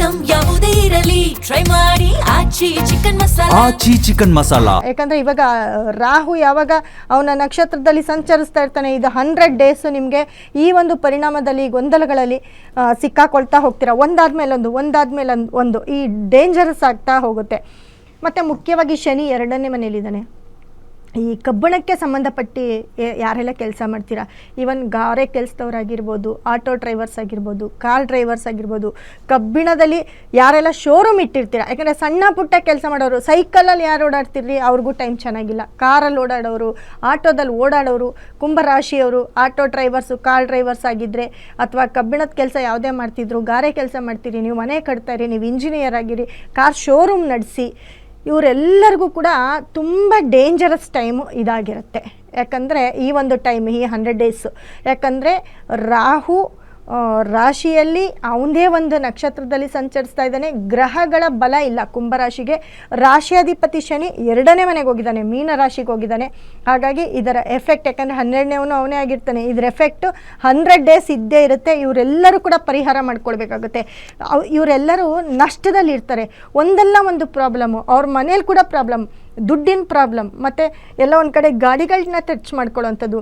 Item ಯಾವುದೇ ಇರಲಿ try ಮಾಡಿ ಆಚಿ ಚಿಕನ್ ಮಸಾಲಾ. ಯಾಕಂದ್ರೆ ಇವಾಗ ರಾಹು ಯಾವಾಗ ಅವನ ನಕ್ಷತ್ರದಲ್ಲಿ ಸಂಚರಿಸ್ತಾ ಇರ್ತಾನೆ, ಇದು 100 ಡೇಸ್ ನಿಮಗೆ ಈ ಒಂದು ಪರಿಣಾಮದಲ್ಲಿ ಗೊಂದಲಗಳಲ್ಲಿ ಸಿಕ್ಕಾಕೊಳ್ತಾ ಹೋಗ್ತೀರಾ. ಒಂದಾದ್ಮೇಲೆ ಒಂದು ಈ ಡೇಂಜರಸ್ ಆಗ್ತಾ ಹೋಗುತ್ತೆ. ಮತ್ತು ಮುಖ್ಯವಾಗಿ ಶನಿ 2ನೇ ಮನೆಯಲ್ಲಿದ್ದಾನೆ. ಈ ಕಬ್ಬಣಕ್ಕೆ ಸಂಬಂಧಪಟ್ಟು ಯಾರೆಲ್ಲ ಕೆಲಸ ಮಾಡ್ತೀರಾ, ಈವನ್ ಗಾರೆ ಕೆಲಸದವರಾಗಿರ್ಬೋದು, ಆಟೋ ಡ್ರೈವರ್ಸ್ ಆಗಿರ್ಬೋದು, ಕಾರ್ ಡ್ರೈವರ್ಸ್ ಆಗಿರ್ಬೋದು, ಕಬ್ಬಿಣದಲ್ಲಿ ಯಾರೆಲ್ಲ ಶೋರೂಮ್ ಇಟ್ಟಿರ್ತೀರ, ಯಾಕಂದರೆ ಸಣ್ಣ ಪುಟ್ಟ ಕೆಲಸ ಮಾಡೋರು, ಸೈಕಲಲ್ಲಿ ಯಾರು ಓಡಾಡ್ತಿರ್ರಿ ಅವ್ರಿಗೂ ಟೈಮ್ ಚೆನ್ನಾಗಿಲ್ಲ. ಕಾರಲ್ಲಿ ಓಡಾಡೋರು, ಆಟೋದಲ್ಲಿ ಓಡಾಡೋರು, ಕುಂಭರಾಶಿಯವರು ಆಟೋ ಡ್ರೈವರ್ಸು, ಕಾರ್ ಡ್ರೈವರ್ಸ್ ಆಗಿದ್ದರೆ, ಅಥವಾ ಕಬ್ಬಿಣದ ಕೆಲಸ ಯಾವುದೇ ಮಾಡ್ತಿದ್ರು, ಗಾರೆ ಕೆಲಸ ಮಾಡ್ತೀರಿ, ನೀವು ಮನೆ ಕಟ್ತಾಯಿರಿ, ನೀವು ಇಂಜಿನಿಯರ್ ಆಗಿರಿ, ಕಾರ್ ಶೋರೂಮ್ ನಡೆಸಿ, ಇವರೆಲ್ಲರಿಗೂ ಕೂಡ ತುಂಬ ಡೇಂಜರಸ್ ಟೈಮು ಇದಾಗಿರುತ್ತೆ. ಯಾಕಂದರೆ ಈ ಒಂದು ಟೈಮ್, ಈ 100 ಡೇಸು, ಯಾಕಂದರೆ ರಾಹು ರಾಶಿಯಲ್ಲಿ ಅವನದೇ ಒಂದು ನಕ್ಷತ್ರದಲ್ಲಿ ಸಂಚರಿಸ್ತಾ ಇದ್ದಾನೆ. ಗ್ರಹಗಳ ಬಲ ಇಲ್ಲ ಕುಂಭರಾಶಿಗೆ. ರಾಶಿಯಾಧಿಪತಿ ಶನಿ 2ನೇ ಮನೆಗೆ ಹೋಗಿದ್ದಾನೆ, ಮೀನ ರಾಶಿಗೆ ಹೋಗಿದ್ದಾನೆ. ಹಾಗಾಗಿ ಇದರ ಎಫೆಕ್ಟ್, ಯಾಕಂದರೆ 12ನೇವನು ಅವನೇ ಆಗಿರ್ತಾನೆ, ಇದರ ಎಫೆಕ್ಟು 100 ಡೇಸ್ ಇದ್ದೇ ಇರುತ್ತೆ. ಇವರೆಲ್ಲರೂ ಕೂಡ ಪರಿಹಾರ ಮಾಡ್ಕೊಳ್ಬೇಕಾಗುತ್ತೆ. ಇವರೆಲ್ಲರೂ ನಷ್ಟದಲ್ಲಿ ಇರ್ತಾರೆ. ಒಂದಲ್ಲ ಒಂದು ಪ್ರಾಬ್ಲಮ್ಮು, ಅವ್ರ ಮನೇಲಿ ಕೂಡ ಪ್ರಾಬ್ಲಮ್, ದುಡ್ಡಿನ ಪ್ರಾಬ್ಲಮ್, ಮತ್ತು ಎಲ್ಲ ಒಂದು ಕಡೆ ಗಾಡಿಗಳನ್ನ ಟಚ್ ಮಾಡ್ಕೊಳ್ಳೋವಂಥದ್ದು,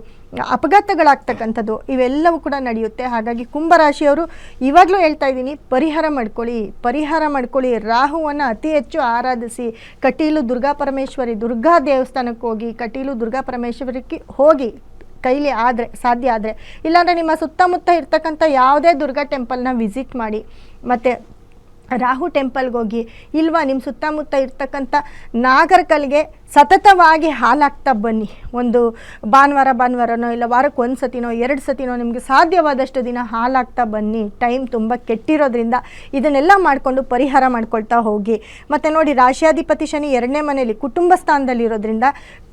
ಅಪಘಾತಗಳಾಗ್ತಕ್ಕಂಥದ್ದು, ಇವೆಲ್ಲವೂ ಕೂಡ ನಡೆಯುತ್ತೆ. ಹಾಗಾಗಿ ಕುಂಭರಾಶಿಯವರು ಇವಾಗಲೂ ಹೇಳ್ತಾ ಇದ್ದೀನಿ, ಪರಿಹಾರ ಮಾಡ್ಕೊಳ್ಳಿ. ರಾಹುವನ್ನು ಅತಿ ಹೆಚ್ಚು ಆರಾಧಿಸಿ, ಕಟೀಲು ದುರ್ಗಾ ಪರಮೇಶ್ವರಿ ದುರ್ಗಾ ದೇವಸ್ಥಾನಕ್ಕೆ ಹೋಗಿ, ಕಟೀಲು ದುರ್ಗಾ ಪರಮೇಶ್ವರಕ್ಕೆ ಹೋಗಿ, ಕೈಲಿ ಆದರೆ ಸಾಧ್ಯ ಆದರೆ, ಇಲ್ಲಾಂದರೆ ನಿಮ್ಮ ಸುತ್ತಮುತ್ತ ಇರ್ತಕ್ಕಂಥ ಯಾವುದೇ ದುರ್ಗಾ ಟೆಂಪಲ್ನ ವಿಸಿಟ್ ಮಾಡಿ. ಮತ್ತು ರಾಹು ಟೆಂಪಲ್ಗೆ ಹೋಗಿ, ಇಲ್ವಾ ನಿಮ್ಮ ಸುತ್ತಮುತ್ತ ಇರ್ತಕ್ಕಂಥ ನಾಗರಕಲ್ಗೆ ಸತತವಾಗಿ ಹಾಲಾಗ್ತಾ ಬನ್ನಿ. ಒಂದು ಭಾನುವಾರನೋ ಇಲ್ಲ ವಾರಕ್ಕೆ 1 ಸತಿನೋ 2 ಸತಿನೋ ನಿಮಗೆ ಸಾಧ್ಯವಾದಷ್ಟು ದಿನ ಹಾಲಾಗ್ತಾ ಬನ್ನಿ. ಟೈಮ್ ತುಂಬ ಕೆಟ್ಟಿರೋದ್ರಿಂದ ಇದನ್ನೆಲ್ಲ ಮಾಡಿಕೊಂಡು ಪರಿಹಾರ ಮಾಡ್ಕೊಳ್ತಾ ಹೋಗಿ. ಮತ್ತು ನೋಡಿ, ರಾಶಿಯಾಧಿಪತಿ ಶನಿ 2ನೇ ಮನೆಯಲ್ಲಿ ಕುಟುಂಬ ಸ್ಥಾನದಲ್ಲಿರೋದ್ರಿಂದ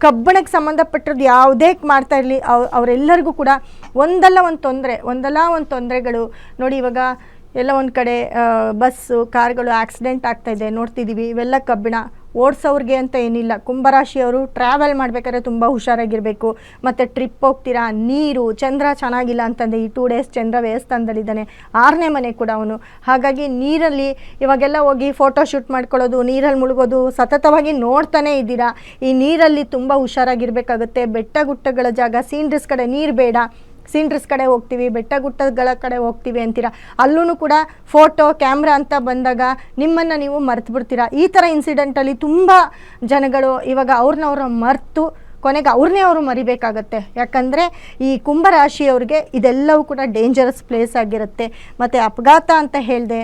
ಕಬ್ಬಣಕ್ಕೆ ಸಂಬಂಧಪಟ್ಟಿರೋದು ಯಾವುದೇ ಮಾಡ್ತಾ ಇರಲಿ, ಅವರೆಲ್ಲರಿಗೂ ಕೂಡ ಒಂದಲ್ಲ ಒಂದು ತೊಂದರೆಗಳು. ನೋಡಿ, ಇವಾಗ ಎಲ್ಲ ಒಂದು ಕಡೆ ಬಸ್ಸು, ಕಾರ್ಗಳು ಆಕ್ಸಿಡೆಂಟ್ ಆಗ್ತಾಯಿದೆ, ನೋಡ್ತಿದ್ದೀವಿ. ಇವೆಲ್ಲ ಕಬ್ಬಿಣ ಓಡಿಸೋರಿಗೆ ಅಂತ ಏನಿಲ್ಲ. ಕುಂಭರಾಶಿಯವರು ಟ್ರಾವೆಲ್ ಮಾಡಬೇಕಾದ್ರೆ ತುಂಬ ಹುಷಾರಾಗಿರಬೇಕು. ಮತ್ತು ಟ್ರಿಪ್ ಹೋಗ್ತೀರಾ, ನೀರು, ಚಂದ್ರ ಚೆನ್ನಾಗಿಲ್ಲ ಅಂತಂದರೆ, ಈ 2 ಡೇಸ್ ಚಂದ್ರ ವ್ಯಯಸ್ಥಾನದಲ್ಲಿದ್ದಾನೆ, 6ನೇ ಮನೆ ಕೂಡ ಅವನು. ಹಾಗಾಗಿ ನೀರಲ್ಲಿ ಇವಾಗೆಲ್ಲ ಹೋಗಿ ಫೋಟೋ ಶೂಟ್ ಮಾಡ್ಕೊಳ್ಳೋದು, ನೀರಲ್ಲಿ ಮುಳುಗೋದು ಸತತವಾಗಿ ನೋಡ್ತಾನೇ ಇದ್ದೀರಾ. ಈ ನೀರಲ್ಲಿ ತುಂಬ ಹುಷಾರಾಗಿರಬೇಕಾಗುತ್ತೆ. ಬೆಟ್ಟ ಗುಟ್ಟಗಳ ಜಾಗ, ಸೀನ್ರೀಸ್ ಕಡೆ ನೀರು ಬೇಡ, ಸೀನ್ರೀಸ್ ಕಡೆ ಹೋಗ್ತೀವಿ, ಬೆಟ್ಟ ಗುಟ್ಟಗಳ ಕಡೆ ಹೋಗ್ತೀವಿ ಅಂತೀರ, ಅಲ್ಲೂ ಕೂಡ ಫೋಟೋ ಕ್ಯಾಮ್ರಾ ಅಂತ ಬಂದಾಗ ನಿಮ್ಮನ್ನು ನೀವು ಮರೆತು ಬಿಡ್ತೀರಾ. ಈ ಥರ ಇನ್ಸಿಡೆಂಟಲ್ಲಿ ತುಂಬ ಜನಗಳು ಇವಾಗ ಅವ್ರನ್ನವರು ಮರೆತು ಕೊನೆಗೆ ಅವ್ರನ್ನೇ ಮರಿಬೇಕಾಗತ್ತೆ. ಯಾಕಂದರೆ ಈ ಕುಂಭರಾಶಿಯವ್ರಿಗೆ ಇದೆಲ್ಲವೂ ಕೂಡ ಡೇಂಜರಸ್ ಪ್ಲೇಸ್ ಆಗಿರುತ್ತೆ. ಮತ್ತು ಅಪಘಾತ ಅಂತ ಹೇಳಿದೆ,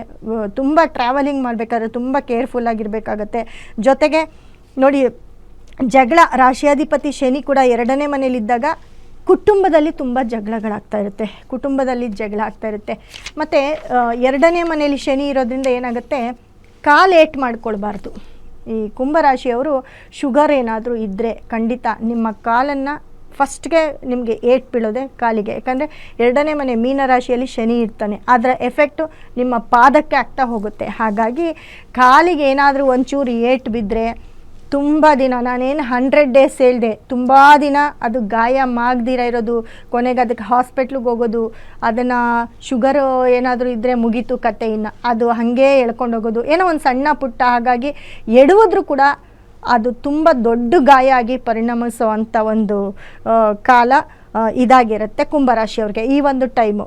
ತುಂಬ ಟ್ರಾವೆಲಿಂಗ್ ಮಾಡಬೇಕಾದ್ರೆ ತುಂಬ ಕೇರ್ಫುಲ್ಲಾಗಿರಬೇಕಾಗತ್ತೆ. ಜೊತೆಗೆ ನೋಡಿ, ಜಗಳ, ರಾಶಿಯಾಧಿಪತಿ ಶನಿ ಕೂಡ 2ನೇ ಮನೆಯಲ್ಲಿದ್ದಾಗ ಕುಟುಂಬದಲ್ಲಿ ತುಂಬ ಜಗಳ ಆಗ್ತಾ ಇರುತ್ತೆ. ಮತ್ತು 2ನೇ ಮನೆಯಲ್ಲಿ ಶನಿ ಇರೋದ್ರಿಂದ ಏನಾಗುತ್ತೆ, ಕಾಲು ಏಟು ಮಾಡ್ಕೊಳ್ಬಾರ್ದು. ಈ ಕುಂಭರಾಶಿಯವರು ಶುಗರ್ ಏನಾದರೂ ಇದ್ದರೆ ಖಂಡಿತ ನಿಮ್ಮ ಕಾಲನ್ನು ಫಸ್ಟ್ಗೆ ನಿಮಗೆ ಏಟು ಬೀಳೋದೆ ಕಾಲಿಗೆ. ಯಾಕಂದರೆ 2ನೇ ಮನೆ ಮೀನರಾಶಿಯಲ್ಲಿ ಶನಿ ಇರ್ತಾನೆ, ಅದರ ಎಫೆಕ್ಟು ನಿಮ್ಮ ಪಾದಕ್ಕೆ ಆಗ್ತಾ ಹೋಗುತ್ತೆ. ಹಾಗಾಗಿ ಕಾಲಿಗೆ ಏನಾದರೂ ಒಂಚೂರು ಏಟು ಬಿದ್ದರೆ ತುಂಬ ದಿನ, ನಾನೇನು 100 ಡೇಸ್ ಹೇಳಿದೆ, ತುಂಬ ದಿನ ಅದು ಗಾಯ ಮಾಗದಿರ ಇರೋದು, ಕೊನೆಗೆ ಅದಕ್ಕೆ ಹಾಸ್ಪಿಟ್ಲಿಗೆ ಹೋಗೋದು, ಅದನ್ನು ಶುಗರು ಏನಾದರೂ ಇದ್ದರೆ ಮುಗೀತು ಕತೆ, ಇನ್ನು ಅದು ಹಾಗೇ ಎಳ್ಕೊಂಡು ಹೋಗೋದು, ಏನೋ ಒಂದು ಸಣ್ಣ ಪುಟ್ಟ. ಹಾಗಾಗಿ ಎಡುವುದ್ರೂ ಕೂಡ ಅದು ತುಂಬ ದೊಡ್ಡ ಗಾಯ ಆಗಿ ಪರಿಣಮಿಸುವಂಥ ಒಂದು ಕಾಲ ಇದಾಗಿರುತ್ತೆ ಕುಂಭರಾಶಿಯವ್ರಿಗೆ ಈ ಒಂದು ಟೈಮು.